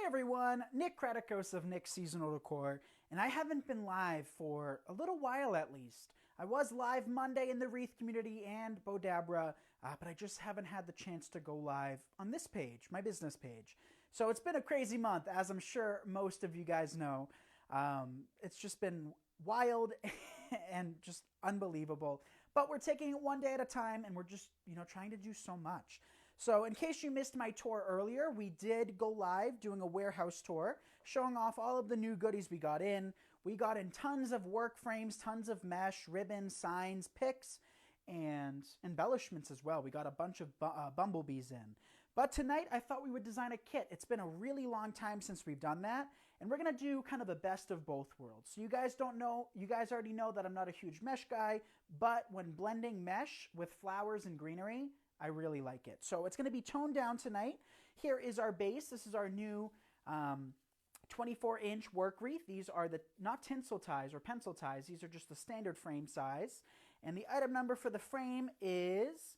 everyone, Nick Kratikos of Nick's Seasonal Decor, and I haven't been live for a little while at least. I was live Monday in the Wreath community and Bodabra, but I just haven't had the chance to go live on this page, my business page. So it's been a crazy month, as I'm sure most of you guys know. It's just been wild and just unbelievable. But we're taking it one day at a time, and we're just, trying to do so much. So in case you missed my tour earlier, we did go live doing a warehouse tour, showing off all of the new goodies we got in. We got in tons of work frames, tons of mesh, ribbons, signs, picks, and embellishments as well. We got a bunch of bumblebees in. But tonight, I thought we would design a kit. It's been a really long time since we've done that, and we're going to do kind of a best of both worlds. So you guys already know that I'm not a huge mesh guy, but when blending mesh with flowers and greenery, I really like it. So it's going to be toned down tonight. Here is our base. This is our new 24-inch work wreath. These are the not tinsel ties or pencil ties. These are just the standard frame size. And the item number for the frame is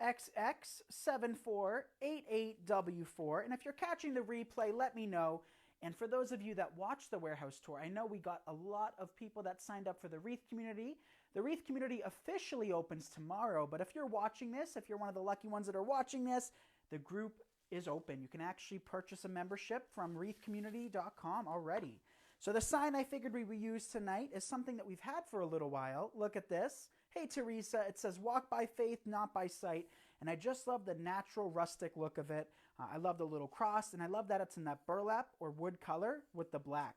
XX7488W4. And if you're catching the replay, let me know. And for those of you that watched the warehouse tour, I know we got a lot of people that signed up for the Wreath community. The Wreath community officially opens tomorrow, but if you're watching this, if you're one of the lucky ones that are watching this, the group is open. You can actually purchase a membership from wreathcommunity.com already. So the sign I figured we would use tonight is something that we've had for a little while. Look at this. Hey, Teresa, it says, walk by faith, not by sight. And I just love the natural rustic look of it. I love the little cross, and I love that it's in that burlap or wood color with the black.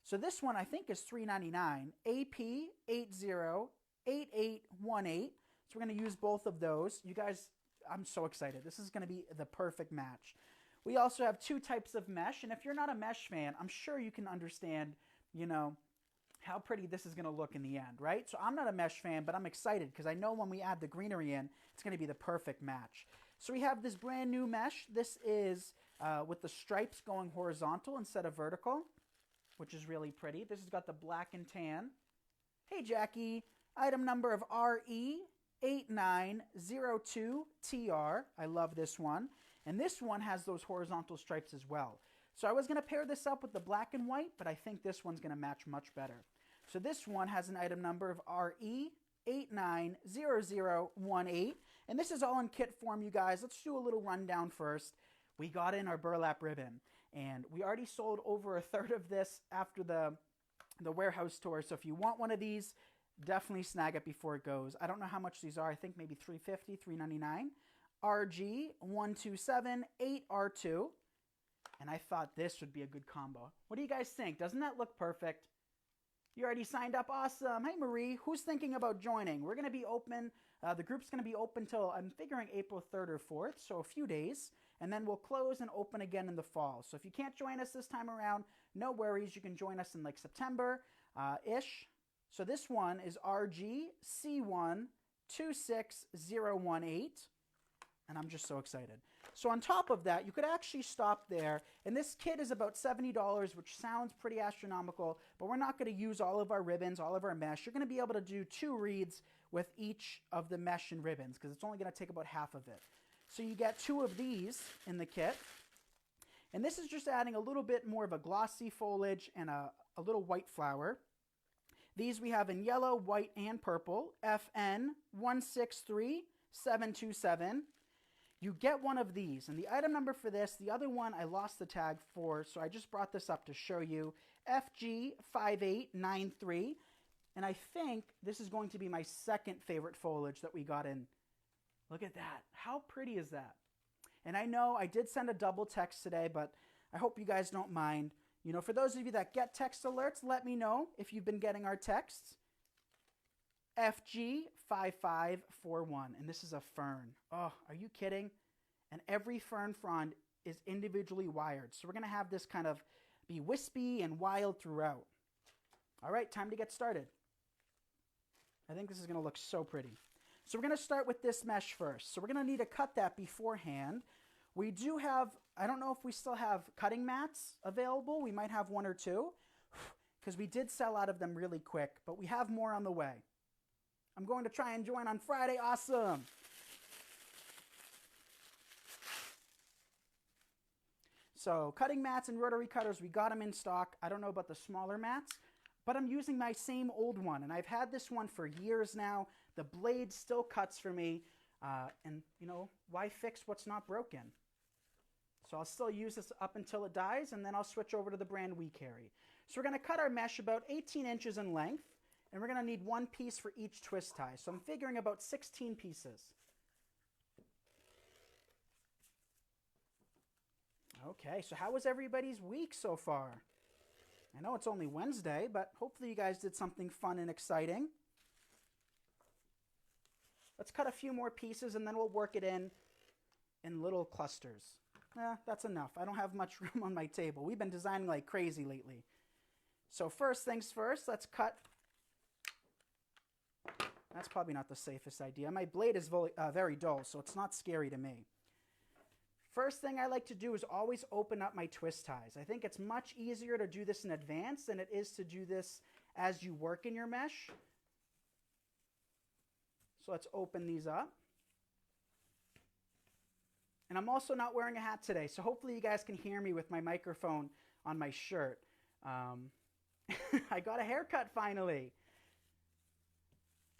So this one I think is $3.99, AP808818. So we're going to use both of those. You guys, I'm so excited. This is going to be the perfect match. We also have two types of mesh, and if you're not a mesh fan, I'm sure you can understand, how pretty this is going to look in the end, right? So I'm not a mesh fan, but I'm excited because I know when we add the greenery in, it's going to be the perfect match. So we have this brand new mesh. This is with the stripes going horizontal instead of vertical, which is really pretty. This has got the black and tan. Hey, Jackie. Item number of RE8902TR. I love this one. And this one has those horizontal stripes as well. So I was going to pair this up with the black and white, but I think this one's going to match much better. So this one has an item number of RE890018. And this is all in kit form, you guys. Let's do a little rundown first. We got in our burlap ribbon, and we already sold over a third of this after the warehouse tour. So if you want one of these, definitely snag it before it goes. I don't know how much these are. I think maybe $3.50, $3.99. RG1278R2. And I thought this would be a good combo. What do you guys think? Doesn't that look perfect? You already signed up? Awesome. Hey, Marie, who's thinking about joining? We're going to be open. The group's going to be open till, I'm figuring, April 3rd or 4th, so a few days. And then we'll close and open again in the fall. So if you can't join us this time around, no worries. You can join us in like September-ish. So this one is RG C126018. And I'm just so excited. So on top of that, you could actually stop there. And this kit is about $70, which sounds pretty astronomical, but we're not going to use all of our ribbons, all of our mesh. You're going to be able to do 2 reeds with each of the mesh and ribbons because it's only going to take about half of it. So you get 2 of these in the kit. And this is just adding a little bit more of a glossy foliage and a little white flower. These we have in yellow, white, and purple, FN163727. You get one of these, and the item number for this, the other one I lost the tag for, so I just brought this up to show you, FG5893, and I think this is going to be my second favorite foliage that we got in. Look at that. How pretty is that? And I know I did send a double text today, but I hope you guys don't mind. For those of you that get text alerts, let me know if you've been getting our texts. FG5541, and this is a fern. Oh, are you kidding? And every fern frond is individually wired. So we're going to have this kind of be wispy and wild throughout. All right, time to get started. I think this is going to look so pretty. So we're going to start with this mesh first. So we're going to need to cut that beforehand. We do have, I don't know if we still have cutting mats available. We might have 1 or 2 because we did sell out of them really quick, but we have more on the way. I'm going to try and join on Friday. Awesome. So cutting mats and rotary cutters, we got them in stock. I don't know about the smaller mats, but I'm using my same old one, and I've had this one for years now. The blade still cuts for me, and you know, why fix what's not broken? So I'll still use this up until it dies, and then I'll switch over to the brand we carry. So we're going to cut our mesh about 18 inches in length, and we're going to need one piece for each twist tie. So I'm figuring about 16 pieces. Okay, so how was everybody's week so far? I know it's only Wednesday, but hopefully you guys did something fun and exciting. Let's cut a few more pieces and then we'll work it in little clusters. That's enough. I don't have much room on my table. We've been designing like crazy lately. So first things first, let's cut. That's probably not the safest idea. My blade is very dull, so it's not scary to me. First thing I like to do is always open up my twist ties. I think it's much easier to do this in advance than it is to do this as you work in your mesh. So let's open these up. And I'm also not wearing a hat today, so hopefully you guys can hear me with my microphone on my shirt. I got a haircut finally.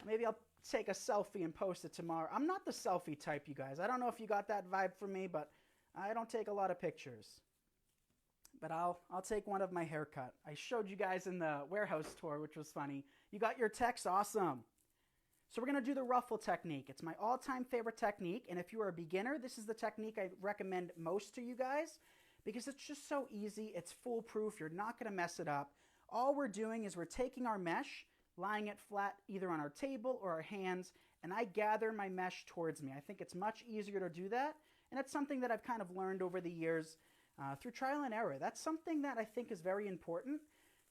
Maybe I'll take a selfie and post it tomorrow. I'm not the selfie type, you guys. I don't know if you got that vibe from me, but I don't take a lot of pictures. But I'll take one of my haircut. I showed you guys in the warehouse tour, which was funny. You got your text? Awesome. So we're going to do the ruffle technique. It's my all-time favorite technique, and if you are a beginner, this is the technique I recommend most to you guys because it's just so easy. It's foolproof. You're not going to mess it up. All we're doing is we're taking our mesh, lying it flat either on our table or our hands, and I gather my mesh towards me. I think it's much easier to do that, and it's something that I've kind of learned over the years through trial and error. That's something that I think is very important.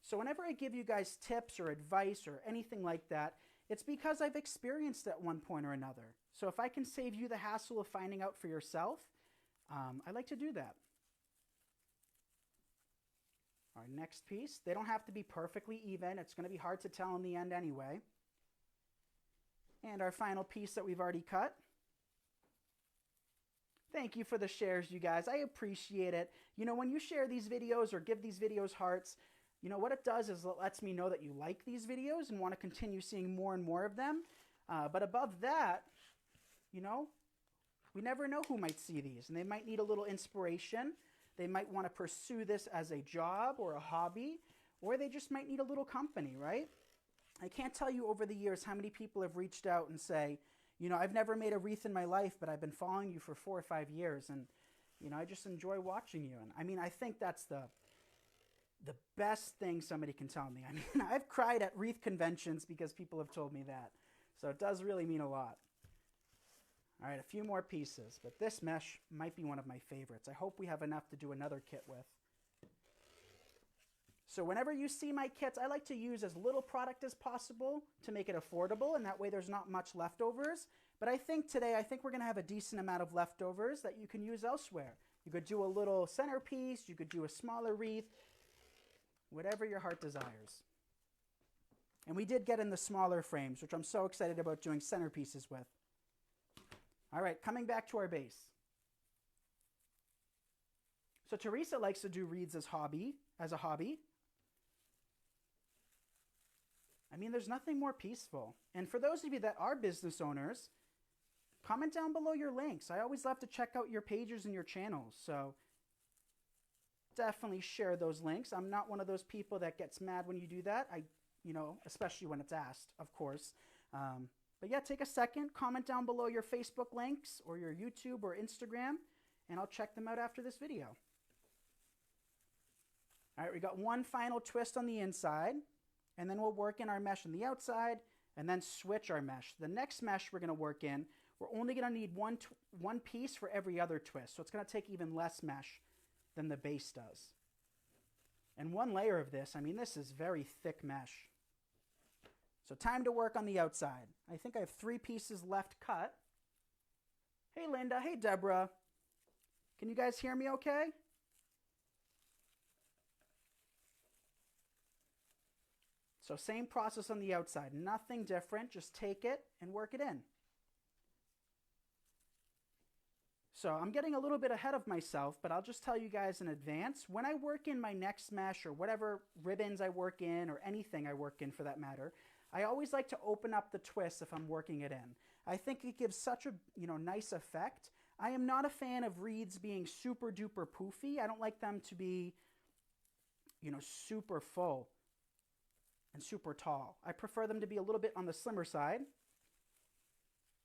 So whenever I give you guys tips or advice or anything like that, it's because I've experienced at one point or another. So if I can save you the hassle of finding out for yourself, I like to do that. Our next piece, they don't have to be perfectly even. It's going to be hard to tell in the end anyway. And our final piece that we've already cut. Thank you for the shares, you guys. I appreciate it. You know, when you share these videos or give these videos hearts, you know, what it does is it lets me know that you like these videos and want to continue seeing more and more of them. But above that, you know, we never know who might see these. And they might need a little inspiration. They might want to pursue this as a job or a hobby. Or they just might need a little company, right? I can't tell you over the years how many people have reached out and say, you know, I've never made a wreath in my life, but I've been following you for 4 or 5 years. And, you know, I just enjoy watching you. And I mean, I think that's the best thing somebody can tell me. I mean, I've cried at wreath conventions because people have told me that. So it does really mean a lot. All right, a few more pieces, but this mesh might be one of my favorites. I hope we have enough to do another kit with. So whenever you see my kits, I like to use as little product as possible to make it affordable, and that way there's not much leftovers. But I think today, we're going to have a decent amount of leftovers that you can use elsewhere. You could do a little centerpiece, you could do a smaller wreath, whatever your heart desires. And we did get in the smaller frames, which I'm so excited about doing centerpieces with. All right, coming back to our base. So Teresa likes to do wreaths as a hobby. I mean, there's nothing more peaceful. And for those of you that are business owners, comment down below your links. I always love to check out your pages and your channels. So definitely share those links. I'm not one of those people that gets mad when you do that. You know, especially when it's asked, of course. But yeah, take a second, comment down below your Facebook links or your YouTube or Instagram, and I'll check them out after this video. All right, we got one final twist on the inside, and then we'll work in our mesh on the outside, and then switch our mesh. The next mesh we're going to work in, we're only going to need one piece for every other twist, so it's going to take even less mesh than the base does. And one layer of this, I mean, this is very thick mesh. So time to work on the outside. I think I have 3 pieces left cut. Hey Linda, hey Deborah. Can you guys hear me okay? So same process on the outside, nothing different, just take it and work it in. So I'm getting a little bit ahead of myself, but I'll just tell you guys in advance, when I work in my next mesh or whatever ribbons I work in or anything I work in for that matter, I always like to open up the twist if I'm working it in. I think it gives such a nice effect. I am not a fan of wreaths being super duper poofy. I don't like them to be super full and super tall. I prefer them to be a little bit on the slimmer side.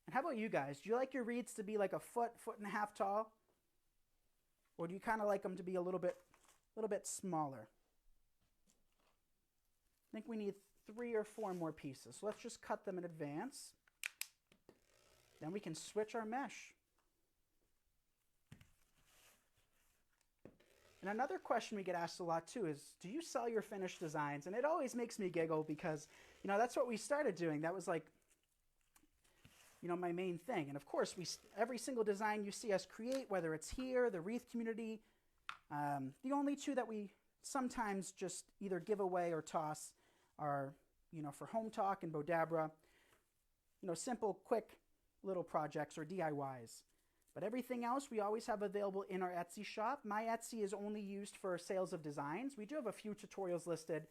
And how about you guys? Do you like your wreaths to be like a foot and a half tall? Or do you kind of like them to be a little bit smaller? I think we need 3 or 4 more pieces. So let's just cut them in advance. Then we can switch our mesh. And another question we get asked a lot too is, do you sell your finished designs? And it always makes me giggle because, that's what we started doing. That was like, my main thing. And of course, every single design you see us create, whether it's here, the wreath community, the only 2 that we sometimes just either give away or toss are, for Home Talk and Bodabra, simple, quick little projects or DIYs. But everything else we always have available in our Etsy shop. My Etsy is only used for sales of designs. We do have a few tutorials listed.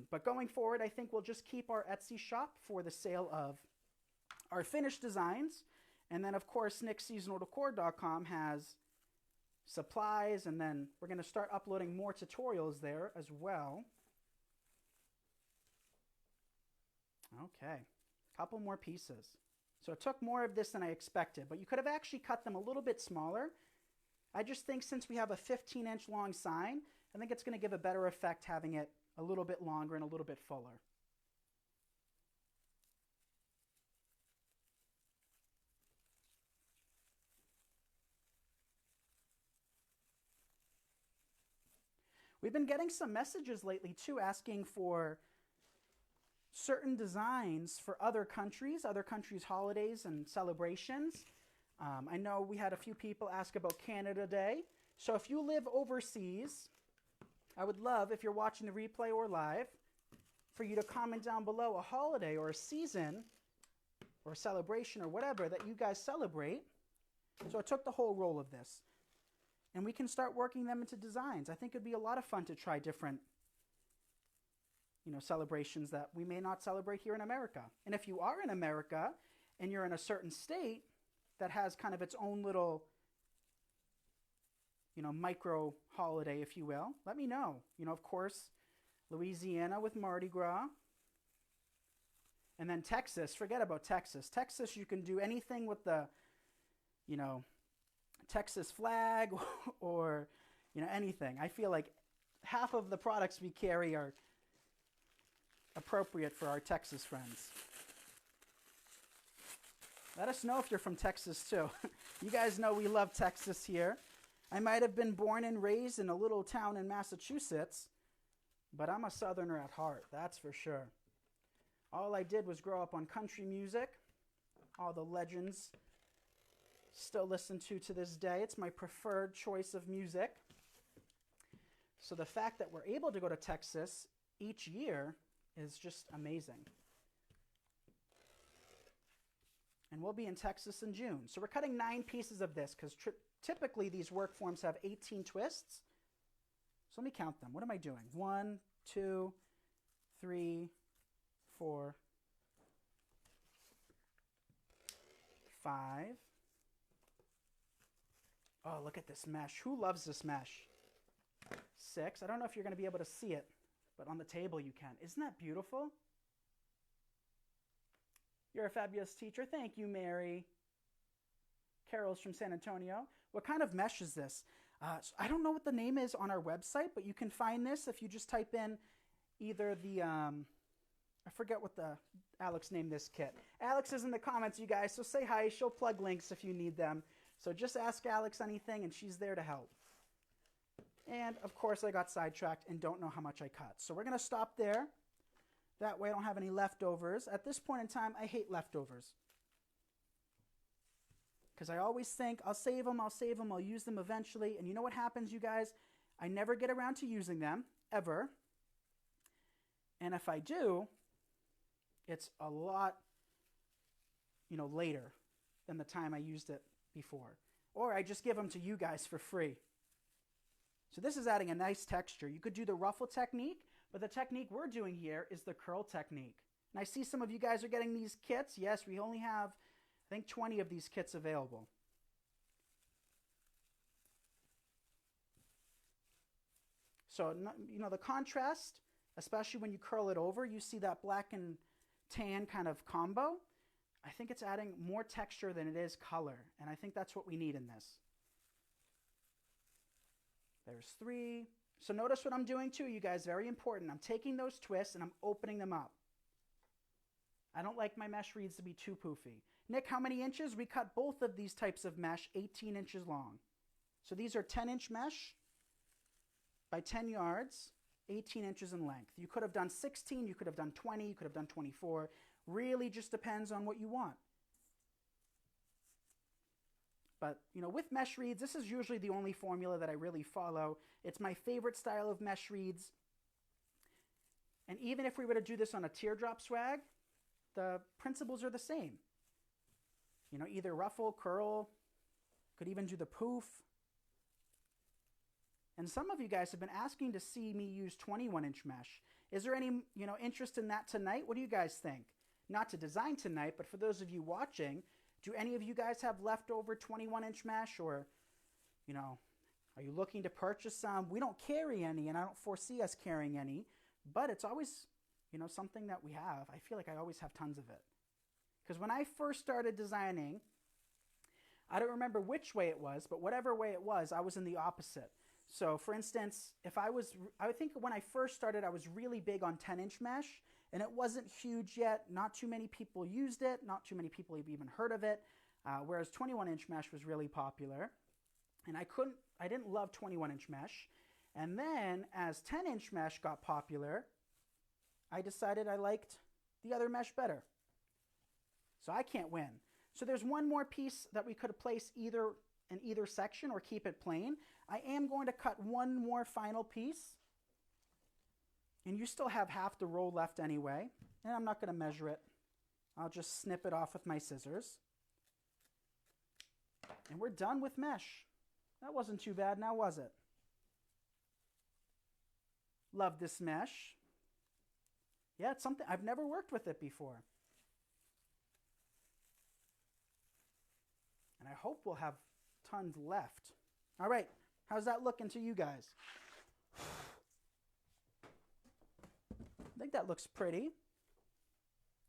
But going forward, I think we'll just keep our Etsy shop for the sale of our finished designs. And then, of course, nickseasonaldecor.com has supplies. And then we're going to start uploading more tutorials there as well. Okay, a couple more pieces. So it took more of this than I expected, but you could have actually cut them a little bit smaller. I just think since we have a 15-inch long sign, I think it's going to give a better effect having it a little bit longer and a little bit fuller. We've been getting some messages lately too asking for certain designs for other countries' holidays and celebrations. I know we had a few people ask about Canada Day. So if you live overseas, I would love, if you're watching the replay or live, for you to comment down below a holiday or a season or a celebration or whatever that you guys celebrate. So I took the whole roll of this. And we can start working them into designs. I think it'd be a lot of fun to try different celebrations that we may not celebrate here in America. And if you are in America and you're in a certain state that has kind of its own little, micro holiday, if you will, let me know. Of course, Louisiana with Mardi Gras. And then Texas, forget about Texas. Texas, you can do anything with the, Texas flag or, anything. I feel like half of the products we carry are appropriate for our Texas friends. Let us know if you're from Texas too. You guys know we love Texas here. I might have been born and raised in a little town in Massachusetts, but I'm a Southerner at heart, that's for sure. All I did was grow up on country music, all the legends still listen to this day. It's my preferred choice of music. So the fact that we're able to go to Texas each year is just amazing. And we'll be in Texas in June. So we're cutting 9 pieces of this because typically these work forms have 18 twists. So let me count them. What am I doing? 1, 2, 3, 4, 5. Oh, look at this mesh. Who loves this mesh? 6. I don't know if you're going to be able to see it, but on the table you can. Isn't that beautiful? You're a fabulous teacher. Thank you, Mary. Carol's from San Antonio. What kind of mesh is this? So I don't know what the name is on our website, but you can find this if you just type in either the, I forget what Alex named this kit. Alex is in the comments, you guys, so say hi. She'll plug links if you need them. So just ask Alex anything, and she's there to help. And, of course, I got sidetracked and don't know how much I cut. So we're going to stop there. That way I don't have any leftovers. At this point in time, I hate leftovers. Because I always think, I'll save them, I'll use them eventually. And you know what happens, you guys? I never get around to using them, ever. And if I do, it's a lot, later than the time I used it before. or I just give them to you guys for free. So this is adding a nice texture. You could do the ruffle technique, but the technique we're doing here is the curl technique. And I see some of you guys are getting these kits. Yes, we only have, I think, 20 of these kits available. So, you know, the contrast, especially when you curl it over, you see that black and tan kind of combo. I think it's adding more texture than it is color, and I think that's what we need in this. There's 3. So notice what I'm doing too, you guys, very important. I'm taking those twists and I'm opening them up. I don't like my mesh reeds to be too poofy. Nick, how many inches? We cut both of these types of mesh 18 inches long. So these are 10-inch mesh by 10 yards, 18 inches in length. You could have done 16, you could have done 20, you could have done 24. Really just depends on what you want. But, you know, with mesh reeds, this is usually the only formula that I really follow. It's my favorite style of mesh reeds. And even if we were to do this on a teardrop swag, the principles are the same. You know, either ruffle, curl, could even do the poof. And some of you guys have been asking to see me use 21-inch mesh. Is there any, you know, interest in that tonight? What do you guys think? Not to design tonight, but for those of you watching, do any of you guys have leftover 21-inch mesh, or, you know, are you looking to purchase some? We don't carry any, and I don't foresee us carrying any, but it's always, you know, something that we have. I feel like I always have tons of it. Because when I first started designing, I don't remember which way it was, but whatever way it was, I was in the opposite. So for instance, I think when I first started, I was really big on 10-inch mesh, and it wasn't huge yet. Not too many people used it. Not too many people have even heard of it. Whereas 21-inch mesh was really popular. And I didn't love 21-inch mesh. And then as 10-inch mesh got popular, I decided I liked the other mesh better. So I can't win. So there's one more piece that we could place either in either section or keep it plain. I am going to cut one more final piece. And you still have half the roll left anyway. And I'm not going to measure it. I'll just snip it off with my scissors. And we're done with mesh. That wasn't too bad now, was it? Love this mesh. Yeah, it's something, I've never worked with it before. And I hope we'll have tons left. All right, how's that looking to you guys? I think that looks pretty,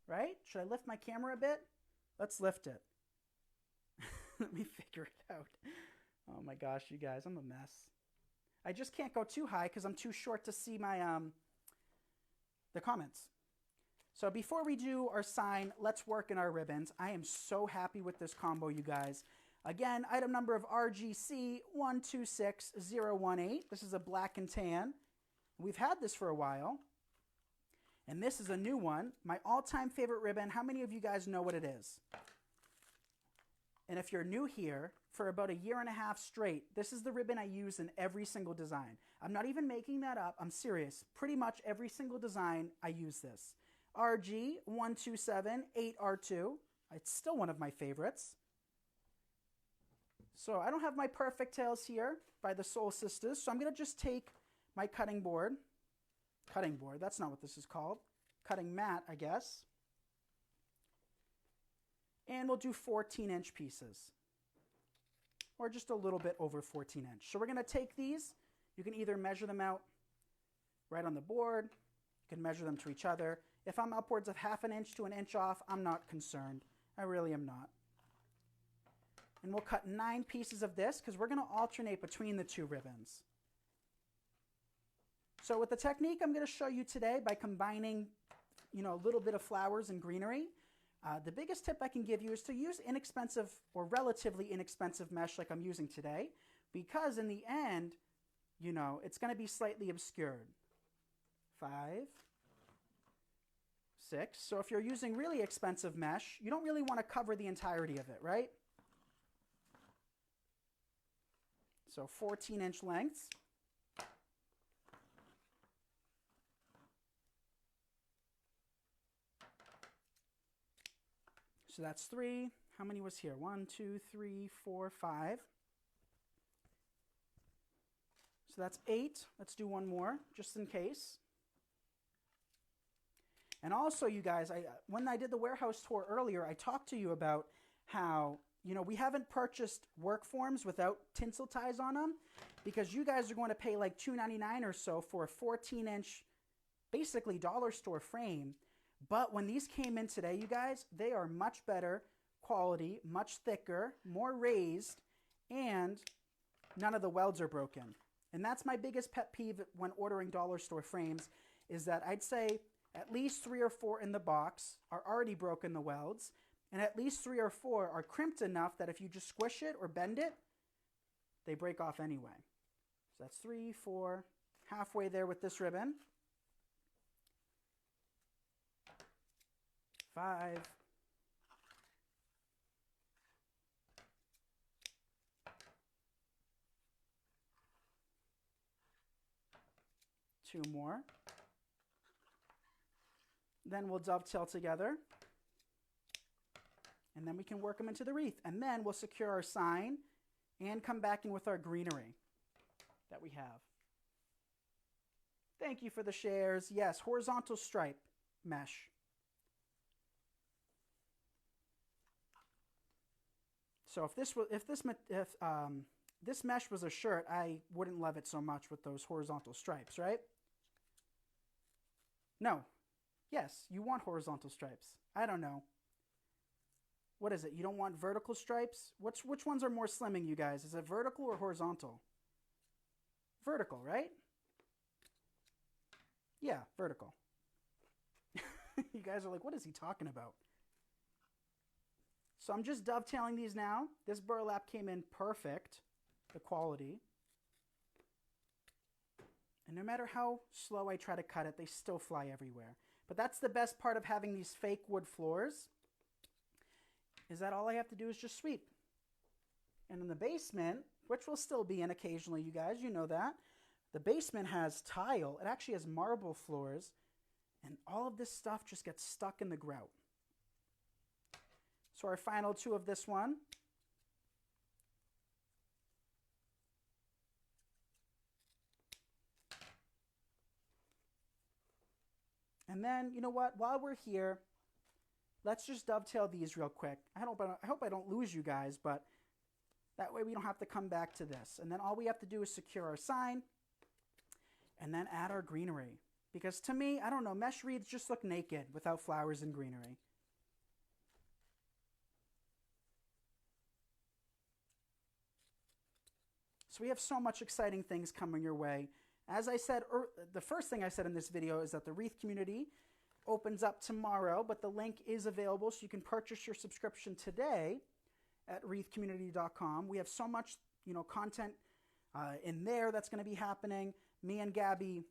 right? Should I lift my camera a bit? Let's lift it. Let me figure it out. Oh my gosh, you guys, I'm a mess. I just can't go too high because I'm too short to see my the comments. So before we do our sign, let's work in our ribbons. I am so happy with this combo, you guys. Again, item number of RGC 126018. This is a black and tan. We've had this for a while. And this is a new one, my all-time favorite ribbon. How many of you guys know what it is? And if you're new here, for about 1.5 years straight, this is the ribbon I use in every single design. I'm not even making that up. I'm serious. Pretty much every single design, I use this. RG 1278R2. It's still one of my favorites. So I don't have my Perfect Tails here by the Soul Sisters, so I'm going to just take my cutting board. Cutting board, that's not what this is called. Cutting mat, I guess. And we'll do 14-inch pieces. Or just a little bit over 14-inch. So we're going to take these. You can either measure them out right on the board. You can measure them to each other. If I'm upwards of 1/2 inch to 1 inch off, I'm not concerned. I really am not. And we'll cut 9 pieces of this because we're going to alternate between the two ribbons. So with the technique I'm going to show you today by combining, you know, a little bit of flowers and greenery, the biggest tip I can give you is to use inexpensive or relatively inexpensive mesh like I'm using today, because in the end, you know, it's going to be slightly obscured. 5, 6. So if you're using really expensive mesh, you don't really want to cover the entirety of it, right? So 14-inch lengths. So that's 3. How many was here? 1, 2, 3, 4, 5. So that's 8. Let's do one more, just in case. And also, you guys, when I did the warehouse tour earlier, I talked to you about how, we haven't purchased work forms without tinsel ties on them because you guys are going to pay like $2.99 or so for a 14-inch, basically dollar store frame. But when these came in today, you guys, they are much better quality, much thicker, more raised, and none of the welds are broken. And that's my biggest pet peeve when ordering dollar store frames, is that I'd say at least 3 or 4 in the box are already broken, the welds, and at least 3 or 4 are crimped enough that if you just squish it or bend it, they break off anyway. So that's 3, 4, halfway there with this ribbon. 5. 2 more. Then we'll dovetail together. And then we can work them into the wreath. And then we'll secure our sign and come back in with our greenery that we have. Thank you for the shares. Yes, horizontal stripe mesh. So if this mesh was a shirt, I wouldn't love it so much with those horizontal stripes, right? No. Yes, you want horizontal stripes. I don't know. What is it? You don't want vertical stripes? Which ones are more slimming, you guys? Is it vertical or horizontal? Vertical, right? Yeah, vertical. You guys are like, what is he talking about? So I'm just dovetailing these now. This burlap came in perfect, the quality. And no matter how slow I try to cut it, they still fly everywhere. But that's the best part of having these fake wood floors, is that all I have to do is just sweep. And in the basement, which will still be in occasionally, you guys, you know that, the basement has tile. It actually has marble floors, and all of this stuff just gets stuck in the grout. So our final 2 of this one. And then, you know what, while we're here, let's just dovetail these real quick. I hope I don't lose you guys, but that way we don't have to come back to this. And then all we have to do is secure our sign and then add our greenery. Because to me, I don't know, mesh wreaths just look naked without flowers and greenery. So we have so much exciting things coming your way. As I said, the first thing I said in this video is that the wreath community opens up tomorrow, but the link is available so you can purchase your subscription today at wreathcommunity.com. We have so much, content in there that's going to be happening. Me and Gabby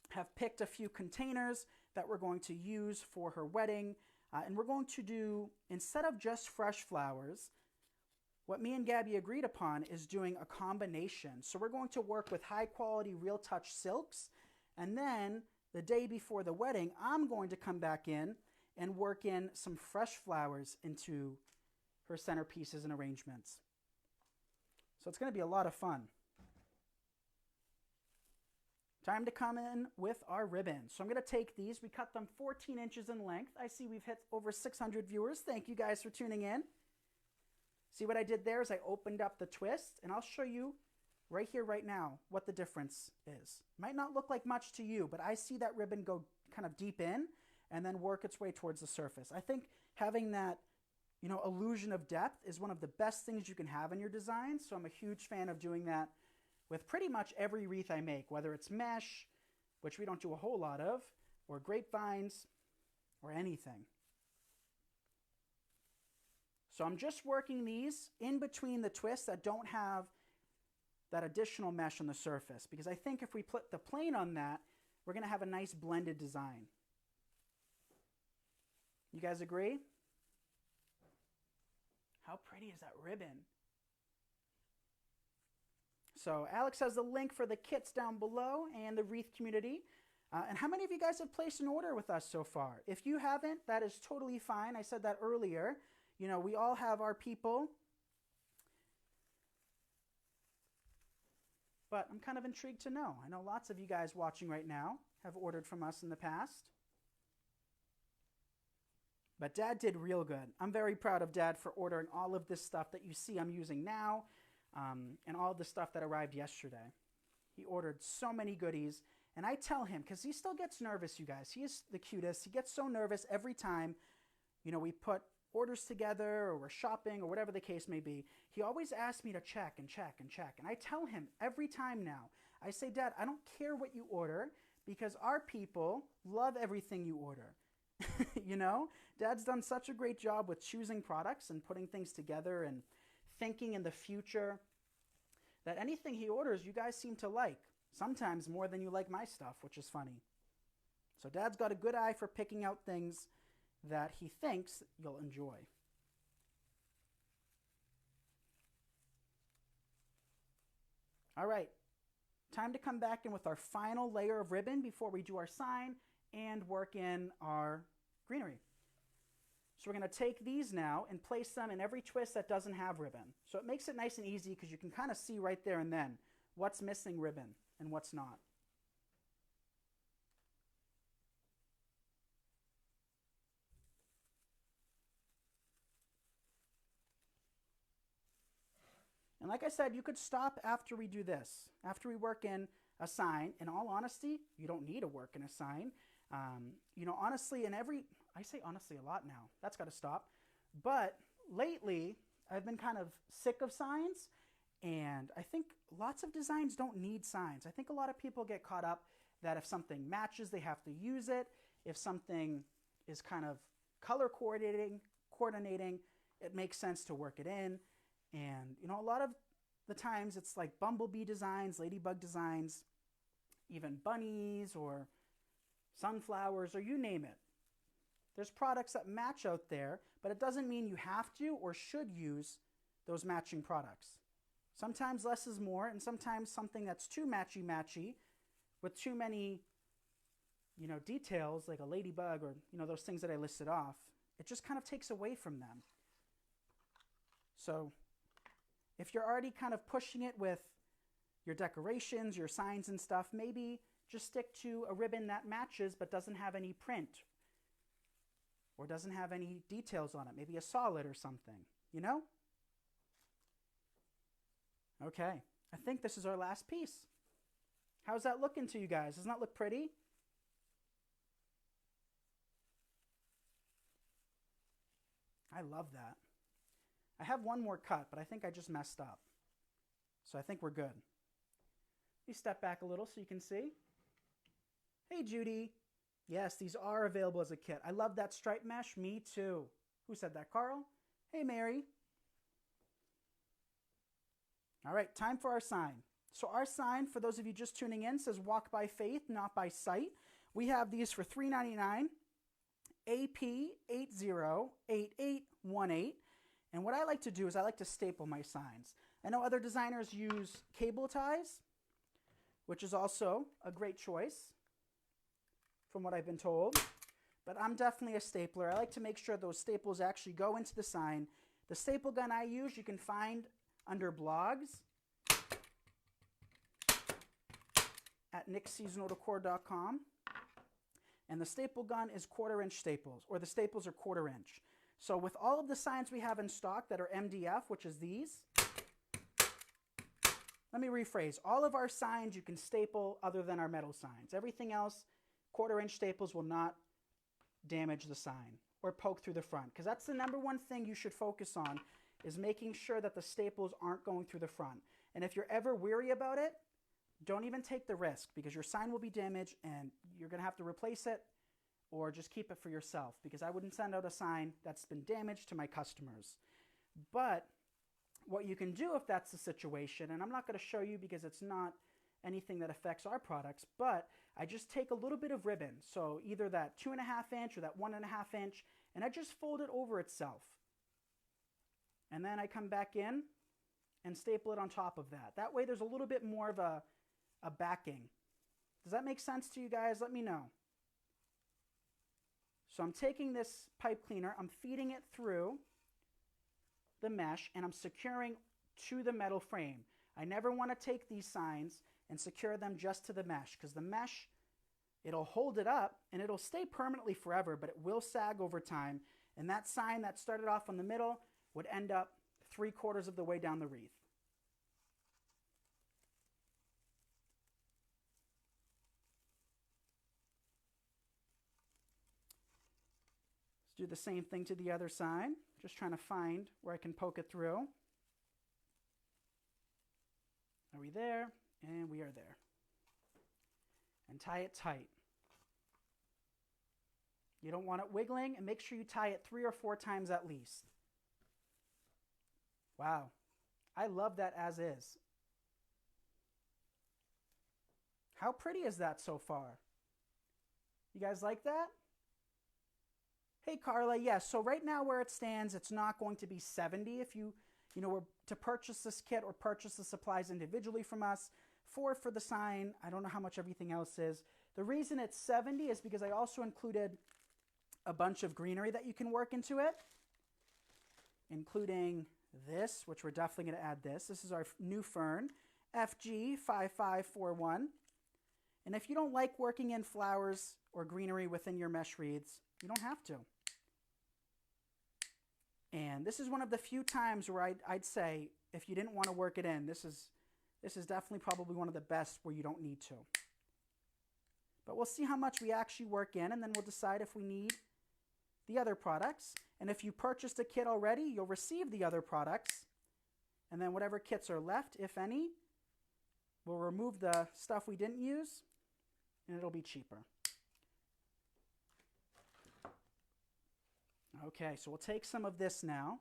have picked a few containers that we're going to use for her wedding, and we're going to do, instead of just fresh flowers, what me and Gabby agreed upon is doing a combination. So we're going to work with high quality real touch silks, and then the day before the wedding, I'm going to come back in and work in some fresh flowers into her centerpieces and arrangements. So it's going to be a lot of fun. Time to come in with our ribbons. So I'm going to take these. We cut them 14 inches in length. I see we've hit over 600 viewers. Thank you guys for tuning in. See what I did there is I opened up the twist, and I'll show you right here, right now, what the difference is. Might not look like much to you, but I see that ribbon go kind of deep in and then work its way towards the surface. I think having that, illusion of depth is one of the best things you can have in your design. So I'm a huge fan of doing that with pretty much every wreath I make, whether it's mesh, which we don't do a whole lot of, or grapevines, or anything. So I'm just working these in between the twists that don't have that additional mesh on the surface, because I think if we put the plain on that, we're going to have a nice blended design. You guys agree? How pretty is that ribbon? So Alex has the link for the kits down below and the wreath community. And how many of you guys have placed an order with us so far? If you haven't, that is totally fine. I said that earlier. We all have our people. but I'm kind of intrigued to know. I know lots of you guys watching right now have ordered from us in the past. But Dad did real good. I'm very proud of Dad for ordering all of this stuff that you see I'm using now, and all the stuff that arrived yesterday. He ordered so many goodies, and I tell him, because he still gets nervous, you guys. He is the cutest. He gets so nervous every time, we put orders together or we're shopping or whatever the case may be. He always asks me to check and check and check. And I tell him every time now, I say, Dad, I don't care what you order because our people love everything you order. Dad's done such a great job with choosing products and putting things together and thinking in the future that anything he orders, you guys seem to like. Sometimes more than you like my stuff, which is funny. So Dad's got a good eye for picking out things that he thinks you'll enjoy. All right, time to come back in with our final layer of ribbon before we do our sign and work in our greenery. So we're going to take these now and place them in every twist that doesn't have ribbon. So it makes it nice and easy because you can kind of see right there and then what's missing ribbon and what's not. And like I said, you could stop after we do this. After we work in a sign, in all honesty, you don't need to work in a sign. Honestly, I say honestly a lot now. That's got to stop. But lately, I've been kind of sick of signs. And I think lots of designs don't need signs. I think a lot of people get caught up that if something matches, they have to use it. If something is kind of color coordinating, it makes sense to work it in. And, a lot of the times it's like bumblebee designs, ladybug designs, even bunnies or sunflowers or you name it. There's products that match out there, but it doesn't mean you have to or should use those matching products. Sometimes less is more, and sometimes something that's too matchy-matchy with too many, details like a ladybug or, those things that I listed off, it just kind of takes away from them. So if you're already kind of pushing it with your decorations, your signs and stuff, maybe just stick to a ribbon that matches but doesn't have any print or doesn't have any details on it. Maybe a solid or something, Okay, I think this is our last piece. How's that looking to you guys? Doesn't that look pretty? I love that. I have one more cut, but I think I just messed up. So I think we're good. Let me step back a little so you can see. Hey, Judy. Yes, these are available as a kit. I love that stripe mesh. Me too. Who said that, Carl? Hey, Mary. All right, time for our sign. So our sign, for those of you just tuning in, says walk by faith, not by sight. We have these for $3.99, AP808818. And what I like to do is I like to staple my signs. I know other designers use cable ties, which is also a great choice from what I've been told. But I'm definitely a stapler. I like to make sure those staples actually go into the sign. The staple gun I use, you can find under blogs at nicksseasonaldecor.com. And the staple gun is 1/4 inch staples, or the staples are 1/4 inch. So with all of the signs we have in stock that are MDF, which is these, let me rephrase. All of our signs you can staple other than our metal signs. Everything else, 1/4 inch staples will not damage the sign or poke through the front. Because that's the number one thing you should focus on, is making sure that the staples aren't going through the front. And if you're ever weary about it, don't even take the risk, because your sign will be damaged and you're going to have to replace it or just keep it for yourself, because I wouldn't send out a sign that's been damaged to my customers. But what you can do if that's the situation, and I'm not going to show you because it's not anything that affects our products, but I just take a little bit of ribbon, so either that 2.5 inch or that 1.5 inch, and I just fold it over itself. And then I come back in and staple it on top of that. That way there's a little bit more of a backing. Does that make sense to you guys? Let me know. So I'm taking this pipe cleaner, I'm feeding it through the mesh, and I'm securing to the metal frame. I never want to take these signs and secure them just to the mesh, because the mesh, it'll hold it up and it'll stay permanently forever, but it will sag over time. And that sign that started off in the middle would end up 3/4 of the way down the wreath. Let's do the same thing to the other side. Just trying to find where I can poke it through. Are we there? And we are there. And tie it tight. You don't want it wiggling, and make sure you tie it 3 or 4 times at least. Wow. I love that as is. How pretty is that so far? You guys like that? Hey, Carla, yes. So right now where it stands, it's not going to be 70 if you were to purchase this kit or purchase the supplies individually from us. 4 for the sign. I don't know how much everything else is. The reason it's 70 is because I also included a bunch of greenery that you can work into it, including this, which we're definitely going to add this. This is our new fern, FG5541. And if you don't like working in flowers or greenery within your mesh wreaths, you don't have to. And this is one of the few times where I'd say, if you didn't want to work it in, this is definitely probably one of the best where you don't need to. But we'll see how much we actually work in, and then we'll decide if we need the other products. And if you purchased a kit already, you'll receive the other products. And then whatever kits are left, if any, we'll remove the stuff we didn't use, and it'll be cheaper. Okay, so we'll take some of this now.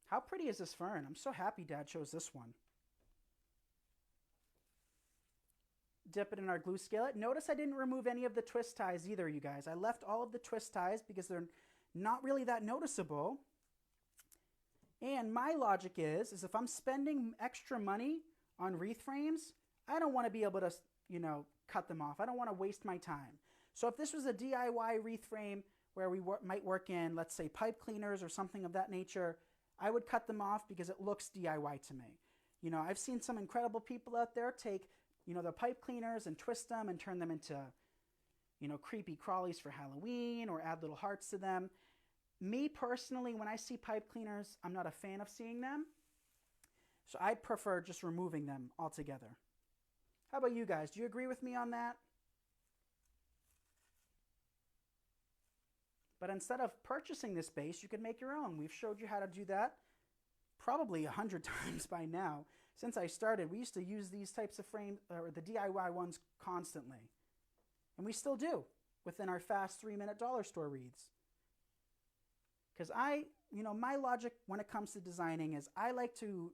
How pretty is this fern? I'm so happy Dad chose this one. Dip it in our glue skillet. Notice I didn't remove any of the twist ties either, you guys. I left all of the twist ties because they're not really that noticeable. And my logic is if I'm spending extra money on wreath frames, I don't want to be able to, cut them off. I don't want to waste my time. So if this was a DIY wreath frame where we might work in, let's say, pipe cleaners or something of that nature, I would cut them off because it looks DIY to me. I've seen some incredible people out there take, the pipe cleaners and twist them and turn them into, creepy crawlies for Halloween or add little hearts to them. Me personally, when I see pipe cleaners, I'm not a fan of seeing them. So I prefer just removing them altogether. How about you guys? Do you agree with me on that? But instead of purchasing this base, you could make your own. We've showed you how to do that probably 100 times by now. Since I started, we used to use these types of frames, or the DIY ones, constantly. And we still do within our fast 3-minute dollar store wreaths. Because my logic when it comes to designing is I like to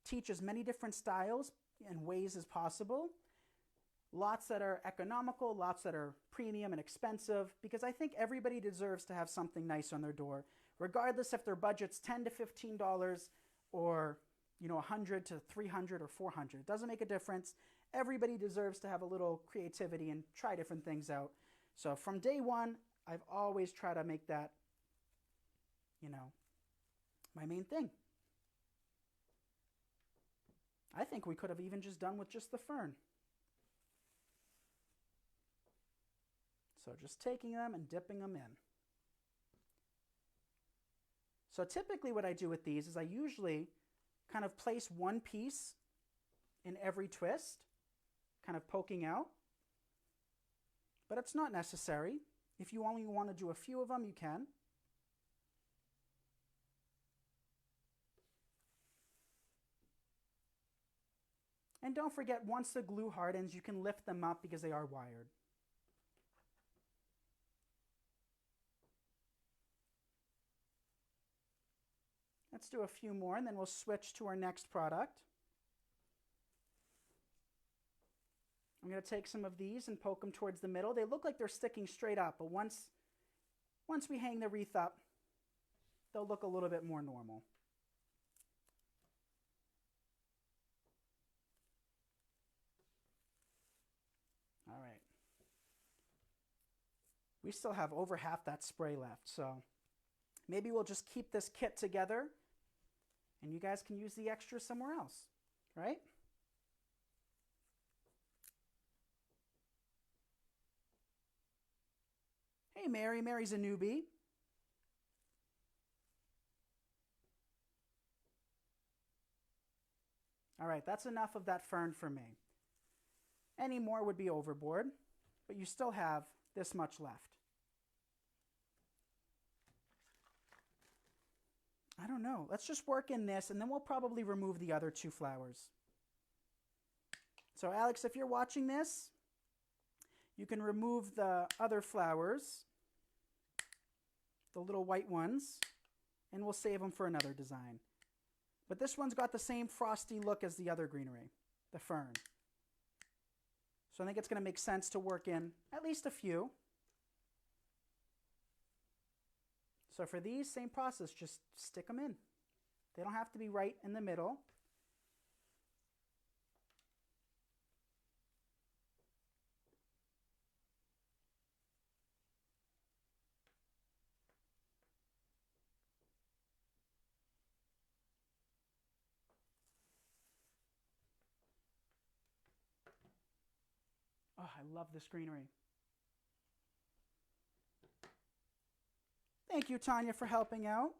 teach as many different styles and ways as possible. Lots that are economical, lots that are premium and expensive, because I think everybody deserves to have something nice on their door, regardless if their budget's $10 to $15 or $100 to $300 or $400. It doesn't make a difference. Everybody deserves to have a little creativity and try different things out. So from day one, I've always tried to make that, my main thing. I think we could have even just done with just the fern. So just taking them and dipping them in. So typically what I do with these is I usually kind of place one piece in every twist, kind of poking out. But it's not necessary. If you only want to do a few of them, you can. And don't forget, once the glue hardens, you can lift them up because they are wired. Let's do a few more, and then we'll switch to our next product. I'm going to take some of these and poke them towards the middle. They look like they're sticking straight up, but once we hang the wreath up, they'll look a little bit more normal. All right. We still have over half that spray left, so maybe we'll just keep this kit together and you guys can use the extra somewhere else, right? Hey, Mary. Mary's a newbie. All right, that's enough of that fern for me. Any more would be overboard, but you still have this much left. I don't know. Let's just work in this, and then we'll probably remove the other 2 flowers. So Alex, if you're watching this, you can remove the other flowers, the little white ones, and we'll save them for another design. But this one's got the same frosty look as the other greenery, the fern. So I think it's going to make sense to work in at least a few. So for these, same process, just stick them in. They don't have to be right in the middle. Oh, I love this greenery. Thank you, Tanya, for helping out.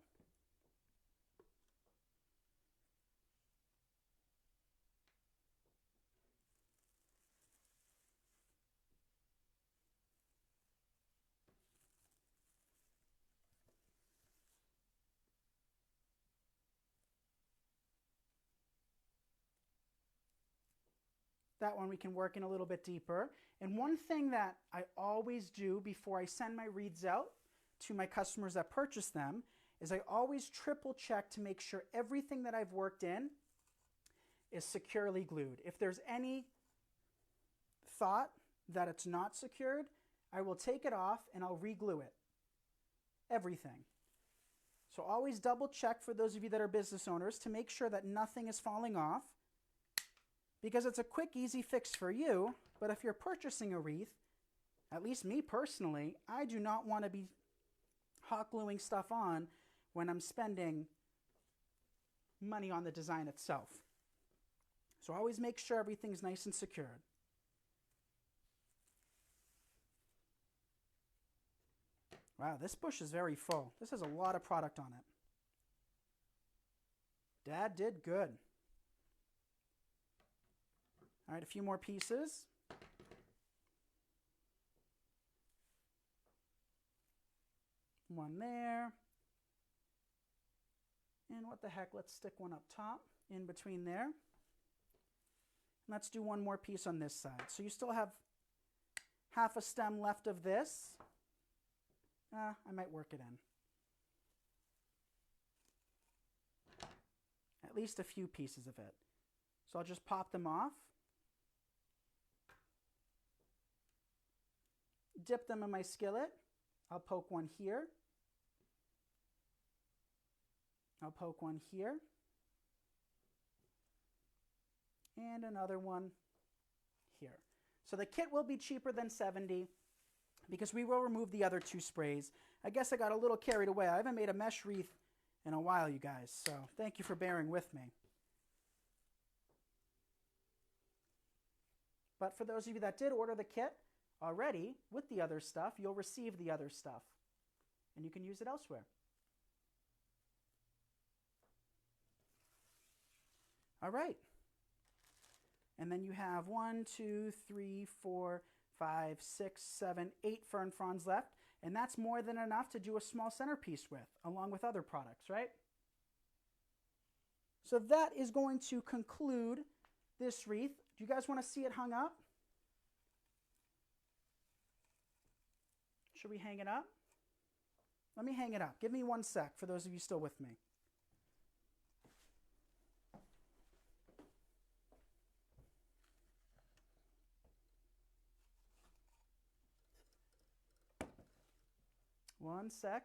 That one we can work in a little bit deeper. And one thing that I always do before I send my wreaths out to my customers that purchase them is I always triple check to make sure everything that I've worked in is securely glued. If there's any thought that it's not secured, I will take it off and I'll re-glue it. Everything. So always double check, for those of you that are business owners, to make sure that nothing is falling off, because it's a quick, easy fix for you. But if you're purchasing a wreath, at least me personally, I do not want to be hot gluing stuff on when I'm spending money on the design itself. So always make sure everything's nice and secured. Wow, this bush is very full. This has a lot of product on it. Dad did good. All right, a few more pieces. One there. And what the heck, let's stick one up top in between there. Let's do one more piece on this side. So you still have half a stem left of this. I might work it in. At least a few pieces of it. So I'll just pop them off. Dip them in my skillet. I'll poke one here. I'll poke one here. And another one here. So the kit will be cheaper than $70 because we will remove the other 2 sprays. I guess I got a little carried away. I haven't made a mesh wreath in a while, you guys, so thank you for bearing with me. But for those of you that did order the kit already with the other stuff, you'll receive the other stuff and you can use it elsewhere. All right. And then you have 1, 2, 3, 4, 5, 6, 7, 8 fern fronds left. And that's more than enough to do a small centerpiece with, along with other products, right? So that is going to conclude this wreath. Do you guys want to see it hung up? Should we hang it up? Let me hang it up. Give me 1 sec for those of you still with me. One sec.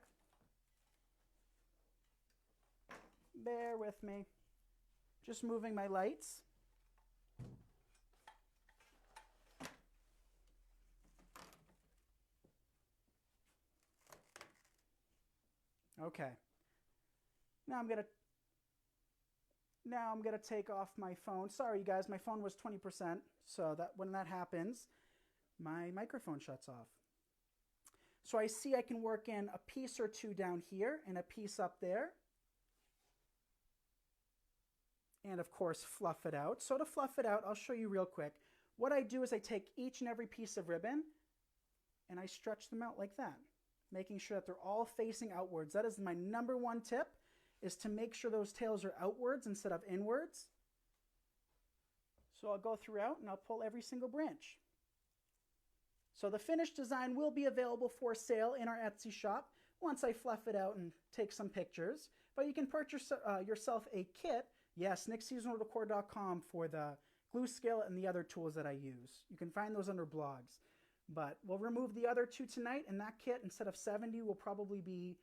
Bear with me. Just moving my lights. Okay. Now I'm going to Now I'm going to take off my phone. Sorry, you guys, my phone was 20%, so that when that happens, my microphone shuts off. So I see I can work in a piece or two down here and a piece up there. And of course, fluff it out. So to fluff it out, I'll show you real quick. What I do is I take each and every piece of ribbon and I stretch them out like that, making sure that they're all facing outwards. That is my number one tip, is to make sure those tails are outwards instead of inwards. So I'll go throughout and I'll pull every single branch. So the finished design will be available for sale in our Etsy shop once I fluff it out and take some pictures. But you can purchase yourself a kit, yes, nickseasonaldecor.com, for the glue skill and the other tools that I use. You can find those under blogs. But we'll remove the other two tonight, and that kit, instead of 70, will probably be,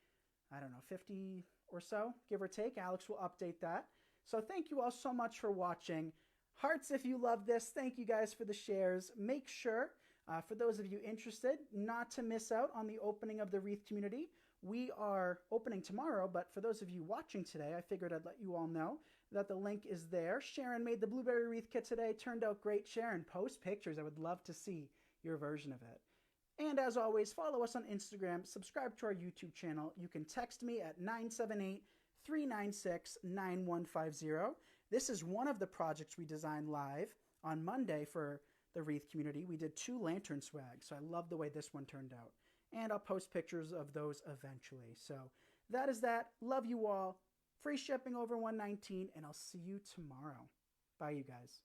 I don't know, 50 or so, give or take. Alex will update that. So thank you all so much for watching. Hearts if you love this. Thank you guys for the shares. Make sure, for those of you interested, not to miss out on the opening of the wreath community. We are opening tomorrow, but for those of you watching today, I figured I'd let you all know that the link is there. Sharon made the blueberry wreath kit today. Turned out great. Sharon, post pictures. I would love to see your version of it. And as always, follow us on Instagram, subscribe to our YouTube channel. You can text me at 978-396-9150. This is one of the projects we designed live on Monday for the wreath community. We did 2 lantern swags, so I love the way this one turned out. And I'll post pictures of those eventually. So that is that. Love you all. Free shipping over $119, and I'll see you tomorrow. Bye, you guys.